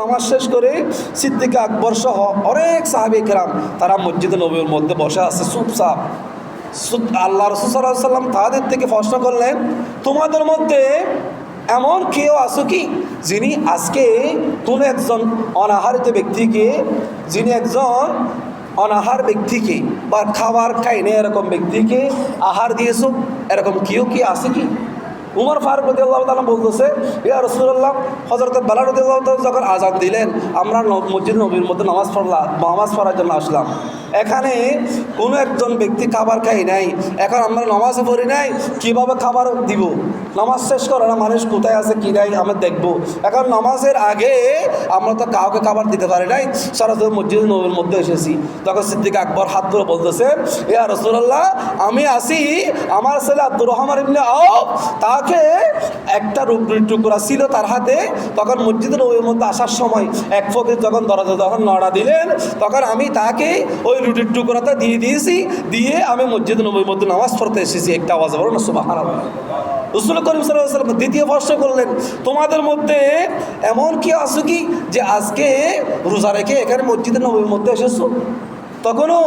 নামাজ শেষ করে সিদ্দিক আকবর সহ অনেক সাহাবী কেরাম তারা মসজিদে নববীর মধ্যে বসে আছে চুপচাপ। আল্লাহ রাসূল সাল্লাল্লাহু আলাইহি ওয়াসাল্লাম তাদের থেকে প্রশ্ন করলেন, তোমাদের মধ্যে এমন কেউ আছো কি যিনি আজকে কোনো একজন অনাহারিত ব্যক্তিকে, যিনি একজন অনাহার ব্যক্তিকে বা খাবার খায়নি এরকম ব্যক্তিকে আহার দিয়েছো? এরকম কেউ কি আছে কি? উমর ফারুক রাদিয়াল্লাহু তাআলা বলতেছে, ইয়া রাসূলুল্লাহ, হযরত বেলাল রাদিয়াল্লাহু তাআলা যখন আযান দিলেন আমরা মসজিদ নববীর মধ্যে নামাজ পড়ার জন্য আসলাম। এখানে কোনো একজন ব্যক্তি খাবার খাই নাই, এখন আমরা নামাজও পড়ি নাই, কীভাবে খাবার দিব? নামাজ শেষ করে না মানুষ কোথায় আছে কী নাই আমরা দেখবো। এখন নামাজের আগে আমরা তো কাউকে খাবার দিতে পারি নাই, সরাসরি মসজিদ নববীর মধ্যে এসেছি। তখন সিদ্দিক আকবর হাত ধরে বলতেছে, ইয়া রাসূলুল্লাহ, আমি আসি, আমার ছেলে আব্দুর রহমান ইবনে আওফ তাকে একটা রুটির টুকরা ছিল তার হাতে। তখন মসজিদের নববীর মধ্যে আসার সময় এক ফকির যখন দরজা যখন নড়া দিলেন তখন আমি তাকে ওই রুটির টুকরাটা দিয়ে দিয়েছি, দিয়ে আমি মসজিদ নববীর মধ্যে নামাজ পড়তে এসেছি। একটা আওয়াজ বলো না সুবহানাল্লাহ। রাসূল করিম সাল্লাল্লাহু আলাইহি ওয়াসাল্লাম দ্বিতীয় প্রশ্ন করলেন, তোমাদের মধ্যে এমন কি আছে কি যে আজকে রোজা রেখে এখানে মসজিদের নববীর মধ্যে এসেছো? তখনও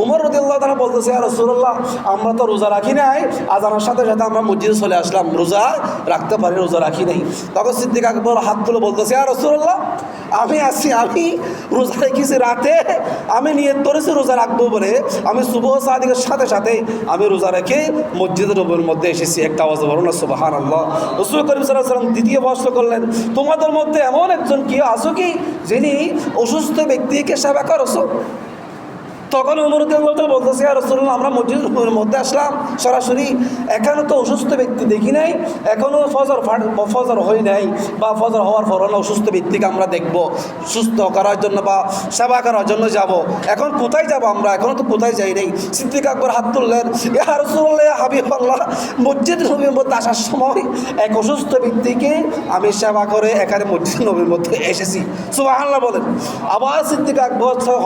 উমর রাদিয়াল্লাহু তাআলা বলতেছে, ইয়া রাসূলুল্লাহ, আমরা তো রোজা রাখি নাই, আজানের সাথে সাথে আমরা মসজিদে চলে আসলাম, রোজা রাখতে পারি, রোজা রাখি নাই। তখন সিদ্দিক আকবর হাত তুলে বলতেছে, ইয়া রাসূলুল্লাহ, আমি আসছি, আমি রোজা রেখেছি রাতে, আমি নিয়ত করেছি রোজা রাখবো বলে, আমি সুবহ সাদিকের সাথে সাথে আমি রোজা রেখে মসজিদের নববীর মধ্যে এসেছি। একটা আওয়াজ বলুন না সুবহানাল্লাহ। রাসূল করিম সাল্লাল্লাহু আলাইহি ওয়াসাল্লাম দ্বিতীয় প্রশ্ন করলেন, তোমাদের মধ্যে এমন একজন কি আছো কি যিনি অসুস্থ ব্যক্তিকে সেবা করছো? তখন উমর রাদিয়াল্লাহু তাআলা বলতেছে, ইয়া রাসূলুল্লাহ, আমরা মসজিদের মধ্যে আসলাম সরাসরি, এখানে তো অসুস্থ ব্যক্তি দেখি নাই, এখনও ফজর হয় নাই বা ফজর হওয়ার পর অসুস্থ ব্যক্তিকে আমরা দেখব, সুস্থ করার জন্য বা সেবা করার জন্য যাব। এখন কোথায় যাব আমরা? এখনও তো কোথায় যাই নাই। সিদ্দিক আকবর হাত তুললেন, ইয়া রাসূলুল্লাহ, ইয়া হাবিবাল্লাহ, মসজিদ নববীর মধ্যে আসার সময় এক অসুস্থ ব্যক্তিকে আমি সেবা করে এখানে মসজিদ নববীর মধ্যে এসেছি। সুবহানাল্লাহ বলেন। আবার সিদ্দিক আকবর সহ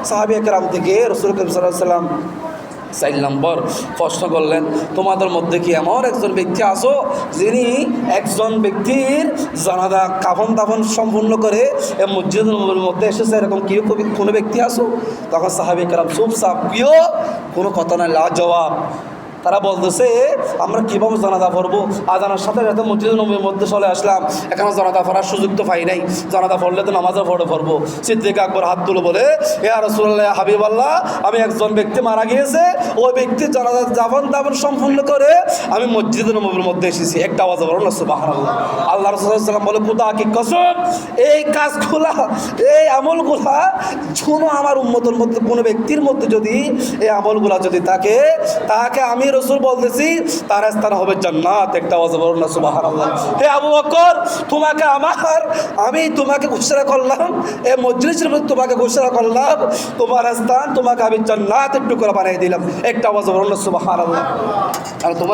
সাহাবী কেরাম থেকে রাসূল করিম সাল্লাল্লাহু আলাইহি ওয়াসাল্লাম 4 নম্বর প্রশ্ন করলেন, তোমাদের মধ্যে কি এমন একজন ব্যক্তি আছো যিনি একজন ব্যক্তির জানাজা কাফন দাফন সম্পূর্ণ করে মসজিদ নববীর মধ্যে এসেছে? এরকম কি কোনো ব্যক্তি আছো? তখন সাহাবী কেরাম চুপচাপ, কেউ কোনো কথা নাই, লাজবাব। তারা বলতেছে, আমরা কীভাবে জানাজা পড়বো? আজানের সাথে সাথে মসজিদ নববীর মধ্যে চলে আসলাম, এখানে জানাজা পড়ার সুযোগ তো পাই নাই, জানাজা পড়লে তো নামাজও পড়বো। সিদ্দিক আকবর হাত তুলে বলে, ইয়া রাসূলুল্লাহ, ইয়া হাবিবাল্লাহ, আমি একজন ব্যক্তি মারা গিয়েছে, ওই ব্যক্তির জানাজা দাফন সম্পূর্ণ করে আমি মসজিদ নববীর মধ্যে এসেছি। একটা আওয়াজ বলুন না সুবহানাল্লাহ। আল্লাহ রাসূল সাল্লাল্লাহু আলাইহি ওয়াসাল্লাম বলে, খোদা কি কসম, এই কাজগুলা, এই আমলগুলা শুনো, আমার উম্মতের মধ্যে কোনো ব্যক্তির মধ্যে যদি এই আমলগুলা যদি তাকে আমি রাসূল বলতেছি তার স্থান হবে জান্নাত। একটা আওয়াজ বলুন না সুবহানাল্লাহ। হে আবু বকর, আমি তোমাকে ঘোষণা করলাম, এই মজলিসের মধ্যে তোমাকে ঘোষণা করলাম, তোমার স্থান, তোমাকে আমি জান্নাতের টুকরা বানিয়ে দিলাম। একটা আওয়াজ বলুন না সুবহানাল্লাহ। আর তোমার